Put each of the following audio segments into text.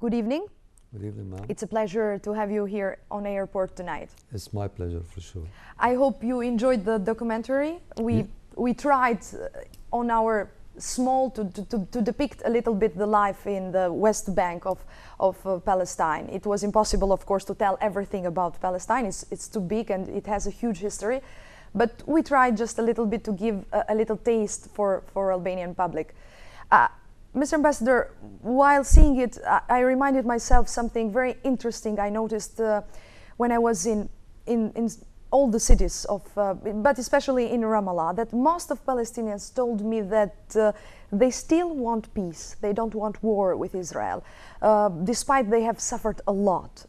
Good evening. Good evening, ma'am. It's a pleasure to have you here on airport tonight. It's my pleasure, for sure. I hope you enjoyed the documentary. We tried on our small to depict a little bit the life in the West Bank of Palestine. It was impossible, of course, to tell everything about Palestine. It's too big and it has a huge history. But we tried just a little bit to give a little taste for Albanian public. Mr. Ambassador, while seeing it, I reminded myself something very interesting I noticed when I was in all the cities but especially in Ramallah, that most of Palestinians told me that they still want peace. They don't want war with Israel, despite they have suffered a lot.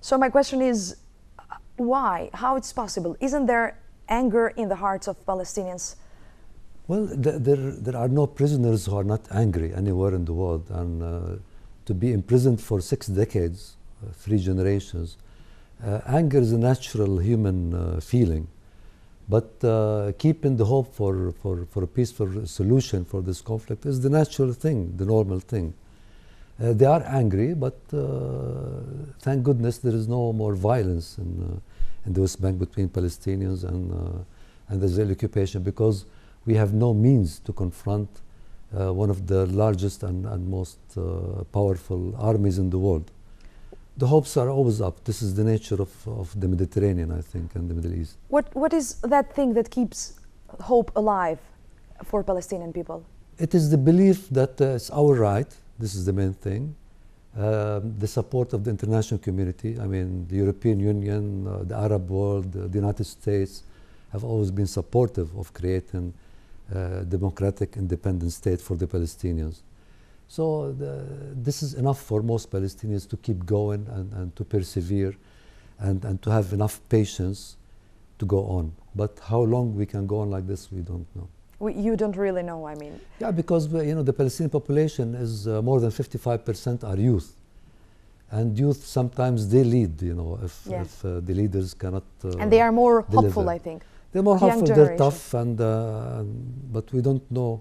So my question is, why? How it's possible? Isn't there anger in the hearts of Palestinians? Well, there are no prisoners who are not angry anywhere in the world, and to be imprisoned for 6 decades, 3 generations, anger is a natural human feeling. But keeping the hope for a peaceful solution for this conflict is the natural thing, the normal thing. They are angry, but thank goodness there is no more violence in the West Bank between Palestinians and the Israeli occupation, because we have no means to confront one of the largest and most powerful armies in the world. The hopes are always up. This is the nature of the Mediterranean, I think, and the Middle East. What is that thing that keeps hope alive for Palestinian people? It is the belief that it's our right. This is the main thing. The support of the international community. I mean, the European Union, the Arab world, the United States have always been supportive of creating democratic, independent state for the Palestinians. So this is enough for most Palestinians to keep going and to persevere and to have enough patience to go on. But how long we can go on like this, we don't know. You don't really know, I mean. Yeah, because the Palestinian population is more than 55% are youth. And youth sometimes they lead, if the leaders cannot and they are more deliver. hopeful, I think. They're more Young hopeful, generation. they're tough, but we don't know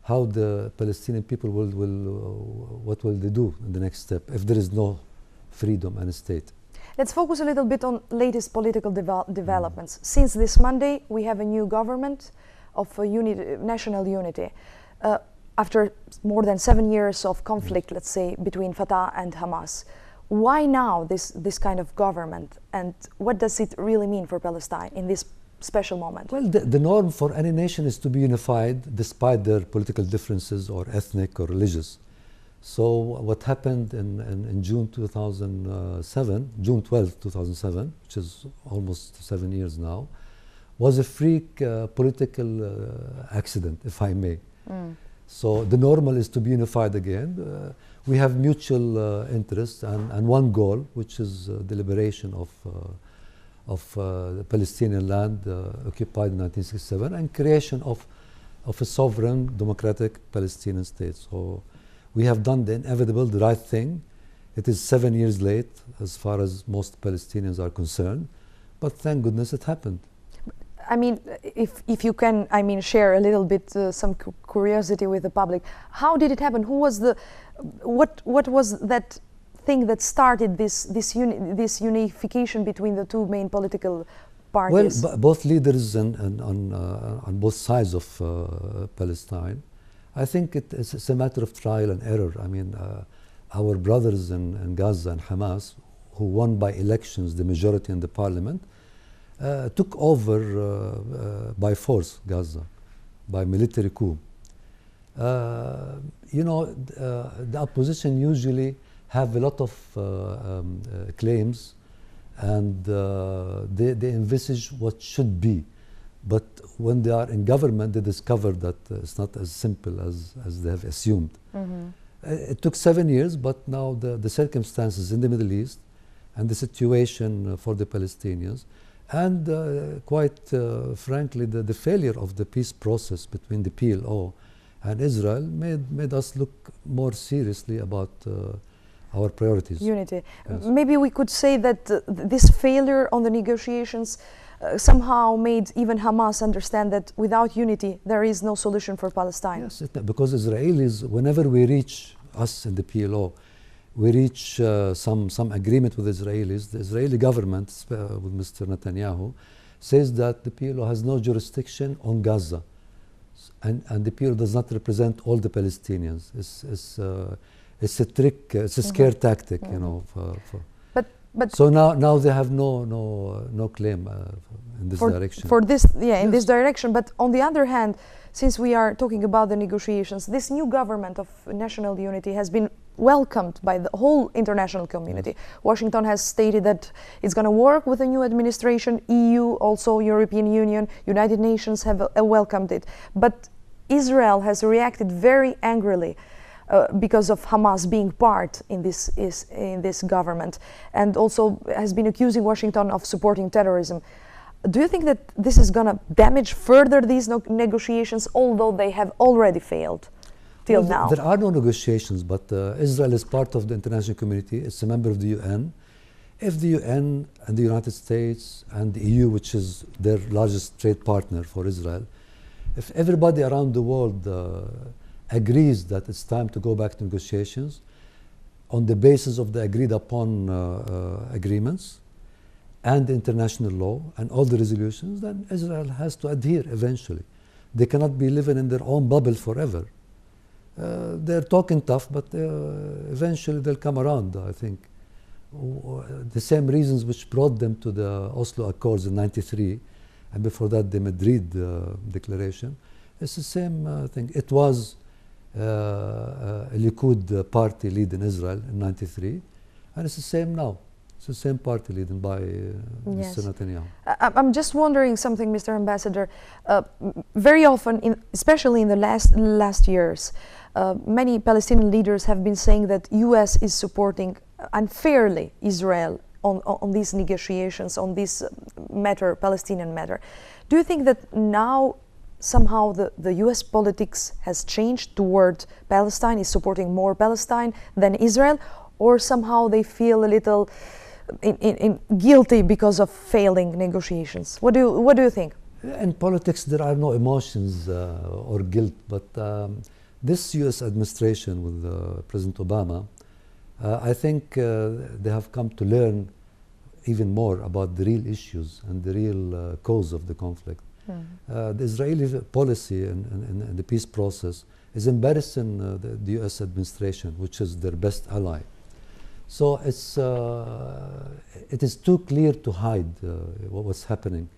how the Palestinian people what will they do in the next step if there is no freedom and a state. Let's focus a little bit on latest political developments. Since this Monday, we have a new government of national unity. After more than 7 years of conflict, let's say, between Fatah and Hamas. Why now this kind of government, and what does it really mean for Palestine in this special moment? Well, the norm for any nation is to be unified despite their political differences or ethnic or religious. So what happened in June 2007, June 12, 2007, which is almost 7 years now, was a freak political accident, if I may. So the normal is to be unified again. We have mutual interests and one goal, which is the liberation of the Palestinian land occupied in 1967 and creation of a sovereign democratic Palestinian state. So we have done the inevitable, the right thing. It is 7 years late as far as most Palestinians are concerned, but thank goodness it happened. I mean, if you can, share a little bit some curiosity with the public. How did it happen? Who was what was that thing that started this unification between the two main political parties? Well, both leaders on both sides of Palestine. I think it's a matter of trial and error. I mean, our brothers in Gaza and Hamas, who won by elections the majority in the parliament, took over by force Gaza, by military coup. The opposition usually have a lot of claims, and they envisage what should be. But when they are in government, they discover that it's not as simple as they have assumed. It took 7 years, but now the circumstances in the Middle East and the situation for the Palestinians, and quite frankly, the failure of the peace process between the PLO and Israel made us look more seriously about our priorities. Unity. Yes. Maybe we could say that this failure on the negotiations somehow made even Hamas understand that without unity there is no solution for Palestine. Yes, because Israelis, whenever we reach us in the PLO, we reach some agreement with Israelis. The Israeli government, with Mr. Netanyahu, says that the PLO has no jurisdiction on Gaza, and the PLO does not represent all the Palestinians. It's a trick, it's a scare tactic, you know. But so now they have no claim in this direction. For this, in this direction. But on the other hand, since we are talking about the negotiations, this new government of national unity has been welcomed by the whole international community. Yes. Washington has stated that it's going to work with the new administration. EU, also European Union, United Nations have welcomed it. But Israel has reacted very angrily because of Hamas being part in this government, and also has been accusing Washington of supporting terrorism. Do you think that this is going to damage further these negotiations, although they have already failed till now? There are no negotiations, but Israel is part of the international community. It's a member of the UN. If the UN and the United States and the EU, which is their largest trade partner for Israel, if everybody around the world agrees that it's time to go back to negotiations on the basis of the agreed upon agreements and international law and all the resolutions, then Israel has to adhere eventually. They cannot be living in their own bubble forever. They're talking tough, but eventually they'll come around, I think. The same reasons which brought them to the Oslo Accords in '93, and before that the Madrid Declaration, it's the same thing. It was a Likud party leading Israel in '93, and it's the same now. It's the same party leading by Mr. Netanyahu. I'm just wondering something, Mr. Ambassador. Very often, especially in the last years, many Palestinian leaders have been saying that U.S. is supporting unfairly Israel on these negotiations, on this matter, Palestinian matter. Do you think that now somehow the U.S. politics has changed toward Palestine, is supporting more Palestine than Israel, or somehow they feel a little guilty because of failing negotiations? What do you think? In politics, there are no emotions or guilt, but this U.S. administration with President Obama, I think they have come to learn even more about the real issues and the real cause of the conflict. The Israeli policy in the peace process is embarrassing the U.S. administration, which is their best ally. So it is too clear to hide what's happening.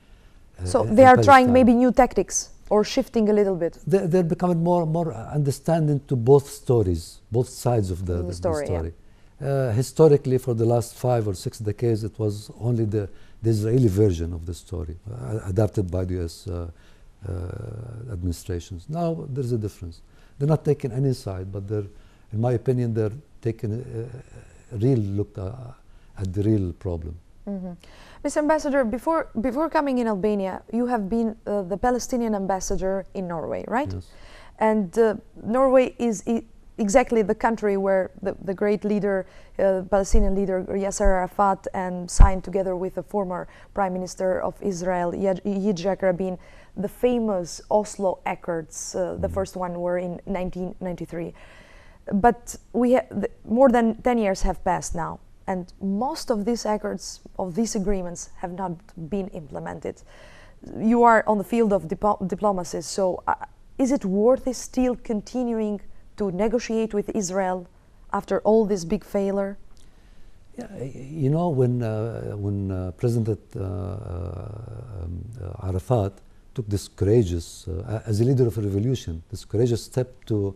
So they are trying maybe new tactics or shifting a little bit. They're becoming more understanding to both stories, both sides of the story. Yeah. Historically, for the last 5 or 6 decades, it was only the Israeli version of the story, adapted by the U.S. administrations. Now there's a difference. They're not taking any side, but in my opinion, they're taking a real look at the real problem. Mm-hmm. Mr. Ambassador, before coming in Albania, you have been the Palestinian ambassador in Norway, right? Yes. And Norway is exactly the country where the great leader, Palestinian leader Yasser Arafat, and signed together with the former Prime Minister of Israel, Yitzhak Rabin, the famous Oslo Accords. The first one were in 1993. But more than 10 years have passed now, and most of these accords, of these agreements, have not been implemented. You are on the field of diplomacy, so is it worth it still continuing to negotiate with Israel after all this big failure? Yeah, you know, when President Arafat took this courageous, as a leader of a revolution, this courageous step to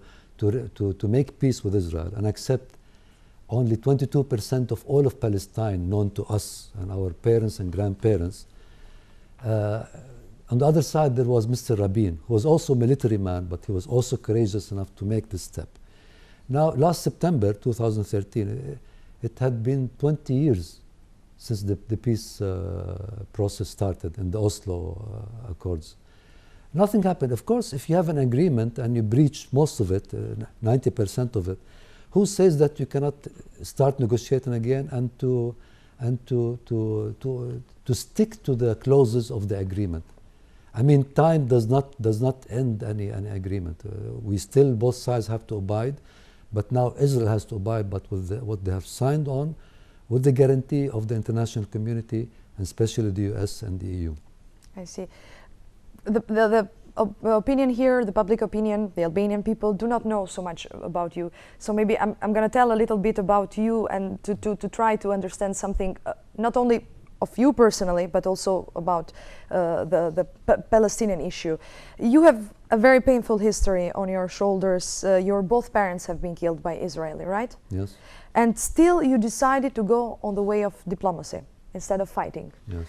make peace with Israel and accept only 22% of all of Palestine known to us and our parents and grandparents. On the other side, there was Mr. Rabin, who was also a military man, but he was also courageous enough to make this step. Now, last September 2013, it had been 20 years since the peace process started in the Oslo Accords. Nothing happened. Of course, if you have an agreement and you breach most of it, 90% of it, who says that you cannot start negotiating again and to stick to the clauses of the agreement? I mean, time does not end any agreement. We still, both sides have to abide But now Israel has to abide by what they have signed on, with the guarantee of the international community, and especially the US and the EU. I see. The opinion here, the public opinion, the Albanian people do not know so much about you. So maybe I'm going to tell a little bit about you and to try to understand something, not only of you personally, but also about the Palestinian issue. You have a very painful history on your shoulders. Your both parents have been killed by Israeli, right? Yes. And still you decided to go on the way of diplomacy instead of fighting. Yes.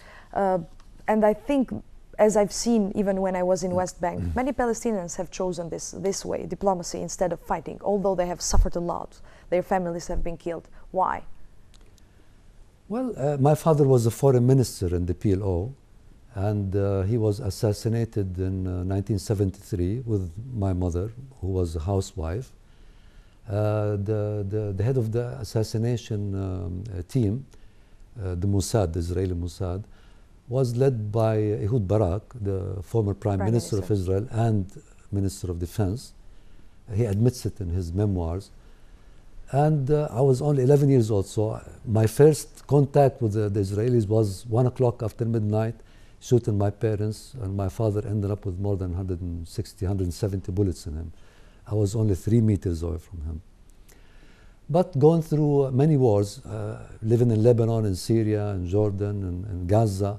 And I think, as I've seen even when I was in West Bank, many Palestinians have chosen this way, diplomacy instead of fighting, although they have suffered a lot. Their families have been killed. Why? Well, my father was a foreign minister in the PLO, and he was assassinated in 1973 with my mother, who was a housewife. The head of the assassination team, the Mossad, the Israeli Mossad, was led by Ehud Barak, the former Prime Minister of Israel and Minister of Defense. He admits it in his memoirs. And I was only 11 years old, so my first contact with the Israelis was 1 o'clock after midnight, shooting my parents, and my father ended up with more than 160, 170 bullets in him. I was only 3 meters away from him. But going through many wars, living in Lebanon, in Syria, in Jordan, and Gaza,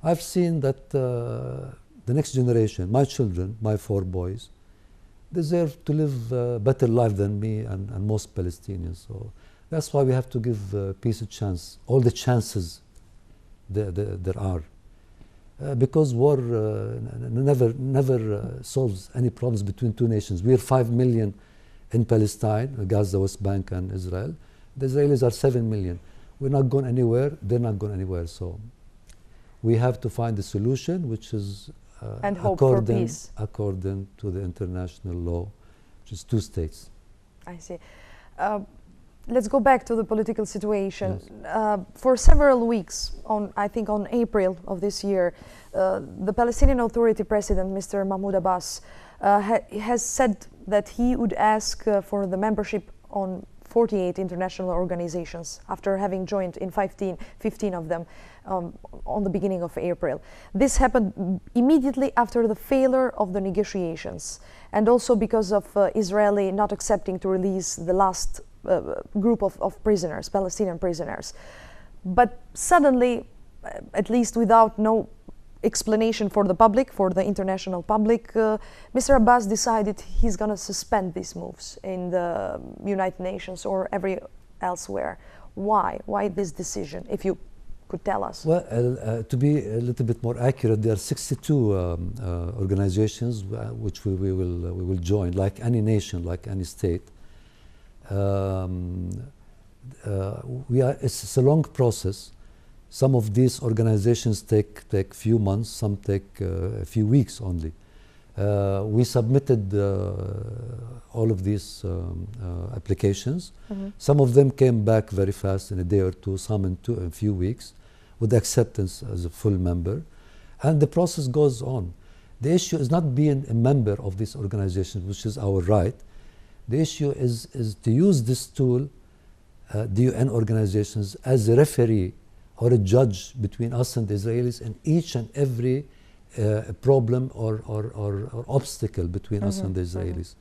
I've seen that the next generation, my children, my 4 boys, deserve to live a better life than me and most Palestinians. So that's why we have to give peace a chance, all the chances there are. Because war never solves any problems between 2 nations. We are 5 million in Palestine, Gaza, West Bank, and Israel. The Israelis are 7 million. We're not going anywhere, they're not going anywhere. So we have to find a solution which is and hope for peace. According to the international law, which is 2 states. I see. Let's go back to the political situation. Yes. For several weeks, I think on April of this year, the Palestinian Authority President, Mr. Mahmoud Abbas, has said that he would ask for the membership on 48 international organizations after having joined in 15 of them on the beginning of April. This happened immediately after the failure of the negotiations, and also because of Israeli not accepting to release the last group of prisoners, Palestinian prisoners. But suddenly, at least without no explanation for the public, for the international public, Mr. Abbas decided he's going to suspend these moves in the United Nations or elsewhere. Why? Why this decision, if you could tell us? Well, to be a little bit more accurate, there are 62 organizations which we will join, like any nation, like any state. It's a long process. Some of these organizations take few months, some take a few weeks only. We submitted all of these applications. Some of them came back very fast in a day or two, some in a few weeks, with acceptance as a full member. And the process goes on. The issue is not being a member of these organizations, which is our right. The issue is to use this tool, the UN organizations, as a referee or a judge between us and the Israelis in each and every problem or obstacle between us and the Israelis.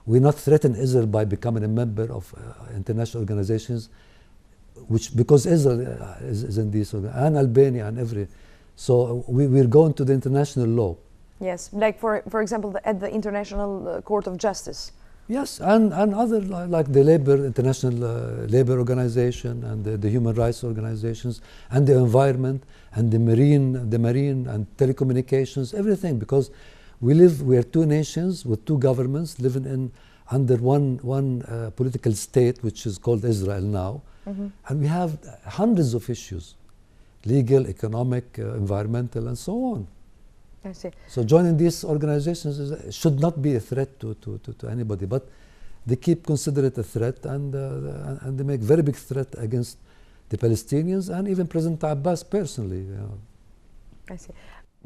We not threaten Israel by becoming a member of international organizations, because Israel is in these, and Albania and every. So we're going to the international law. Yes, like for example, at the International Court of Justice. Yes, and other like the International Labor Organization and the human rights organizations and the environment and the marine and telecommunications, everything, because we are 2 nations with 2 governments living under one political state, which is called Israel now, and we have hundreds of issues, legal, economic, environmental, and so on. I see. So joining these organizations should not be a threat to anybody, but they consider it a threat, and they make very big threat against the Palestinians and even President Abbas personally. I see.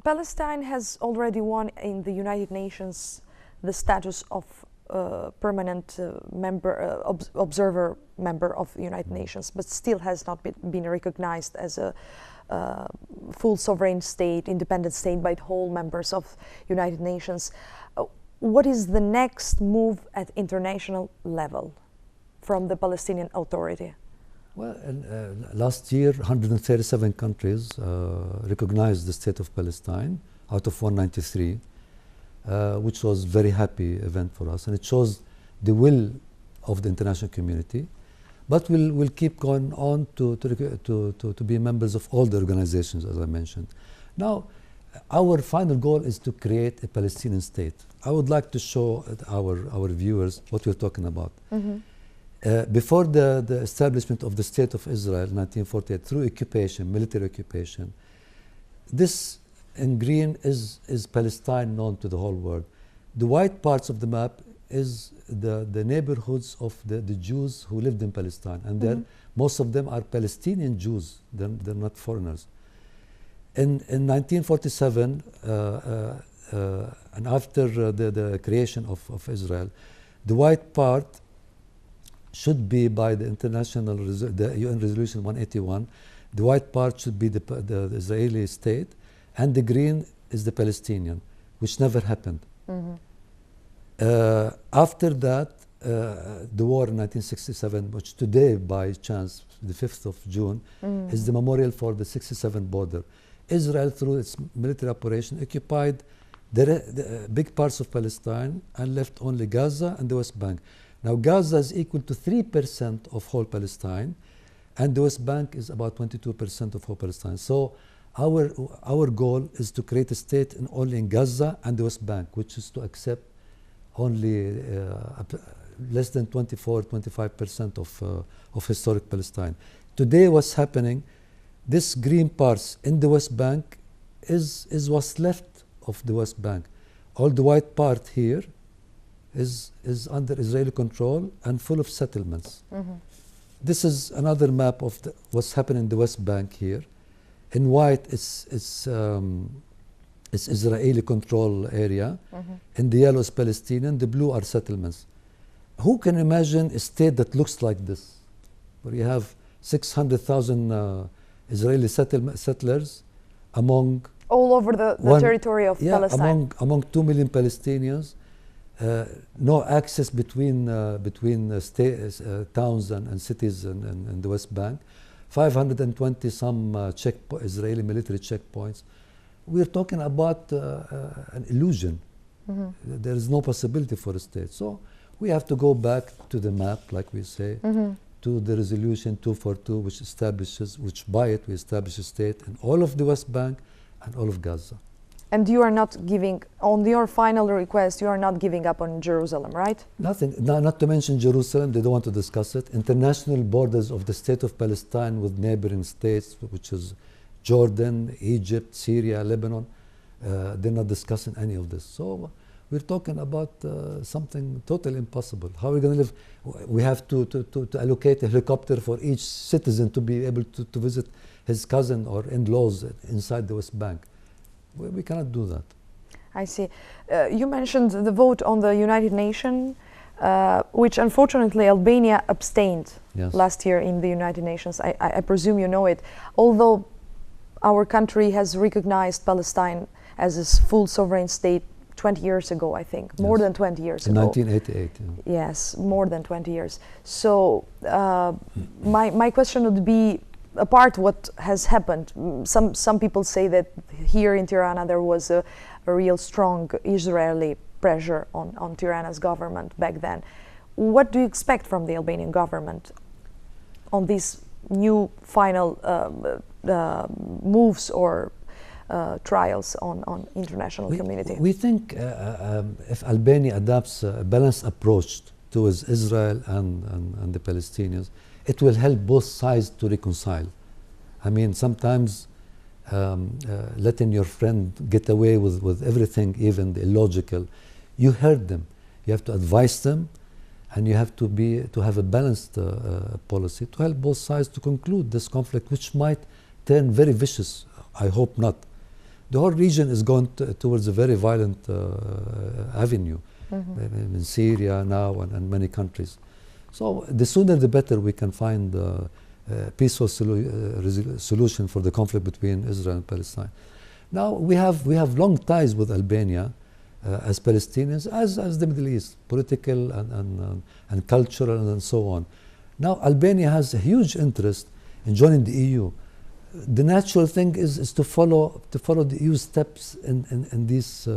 Palestine has already won in the United Nations the status of permanent observer member of United Nations, but still has not been recognized as a full sovereign state, independent state by the whole members of United Nations. What is the next move at international level from the Palestinian Authority? Well, last year, 137 countries recognized the state of Palestine out of 193, which was a very happy event for us. And it shows the will of the international community. But we'll keep going on to be members of all the organizations, as I mentioned. Now, our final goal is to create a Palestinian state. I would like to show our viewers what we're talking about. Before the establishment of the State of Israel in 1948, through occupation, military occupation, this in green is Palestine known to the whole world. The white parts of the map is the neighborhoods of the Jews who lived in Palestine. And most of them are Palestinian Jews, they're not foreigners. In 1947, and after the creation of Israel, the white part should be by the the UN Resolution 181. The white part should be the Israeli state, and the green is the Palestinian, which never happened. After that, the war in 1967, which today, by chance, the 5th of June, is the memorial for the 67 border. Israel, through its military operation, occupied the big parts of Palestine and left only Gaza and the West Bank. Now, Gaza is equal to 3% of whole Palestine, and the West Bank is about 22% of whole Palestine. So our goal is to create a state only in Gaza and the West Bank, which is to accept only less than 24-25% of historic Palestine. Today, what's happening, this green parts in the West Bank is what's left of the West Bank. All the white part here is under Israeli control and full of settlements. This is another map of what's happening in the West Bank here. In white, it's Israeli control area. In the yellow is Palestinian. The blue are settlements. Who can imagine a state that looks like this, where you have 600,000 Israeli settlers among all over the territory of Palestine. Among 2 million Palestinians, no access between towns and cities in the West Bank, 520 some Israeli military checkpoints. We're talking about an illusion. There is no possibility for a state. So we have to go back to the map, like we say, to the resolution 242, which by it we establish a state in all of the West Bank and all of Gaza. And you are not giving, on your final request, you are not giving up on Jerusalem, right? Nothing, not to mention Jerusalem, they don't want to discuss it. International borders of the state of Palestine with neighboring states, which is Jordan, Egypt, Syria, Lebanon, they're not discussing any of this. So we're talking about something totally impossible. How are we going to live? We have to allocate a helicopter for each citizen to be able to visit his cousin or in-laws inside the West Bank. We cannot do that. I see. You mentioned the vote on the United Nations, which unfortunately Albania abstained last year in the United Nations. I presume you know it. Although our country has recognized Palestine as a full sovereign state 20 years ago, I think, more than 20 years ago. 1988. Yeah. Yes, more than 20 years. So my question would be, apart what has happened, some people say that here in Tirana there was a real strong Israeli pressure on Tirana's government back then. What do you expect from the Albanian government on these new final moves or trials on international community? We think if Albania adopts a balanced approach towards Israel and the Palestinians, it will help both sides to reconcile. I mean, sometimes letting your friend get away with everything, even the illogical, you hurt them. You have to advise them, and you have to have a balanced policy to help both sides to conclude this conflict, which might turn very vicious. I hope not. The whole region is going towards a very violent avenue. in Syria now and many countries. So the sooner the better we can find a peaceful solution for the conflict between Israel and Palestine. Now we have long ties with Albania as Palestinians, as the Middle East, political and cultural and so on. Now Albania has a huge interest in joining the EU. The natural thing is to follow the EU steps in these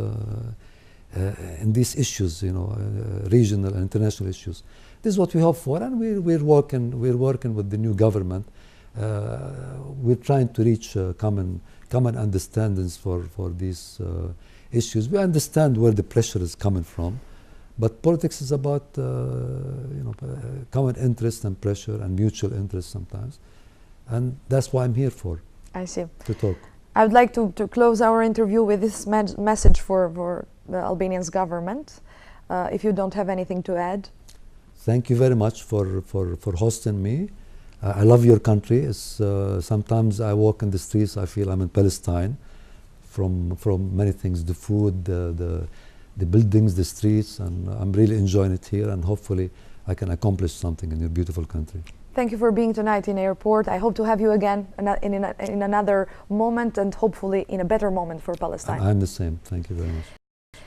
issues, regional and international issues. This is what we hope for, and we're working with the new government. We're trying to reach common understandings for these issues. We understand where the pressure is coming from, but politics is about common interest and pressure and mutual interest sometimes, and that's why I'm here for. I see. To talk. I would like to close our interview with this message for the Albanian government. If you don't have anything to add. Thank you very much for hosting me. I love your country. It's, sometimes I walk in the streets, I feel I'm in Palestine from many things, the food, the buildings, the streets, and I'm really enjoying it here, and hopefully I can accomplish something in your beautiful country. Thank you for being tonight in airport. I hope to have you again in another moment, and hopefully in a better moment for Palestine. I'm the same. Thank you very much.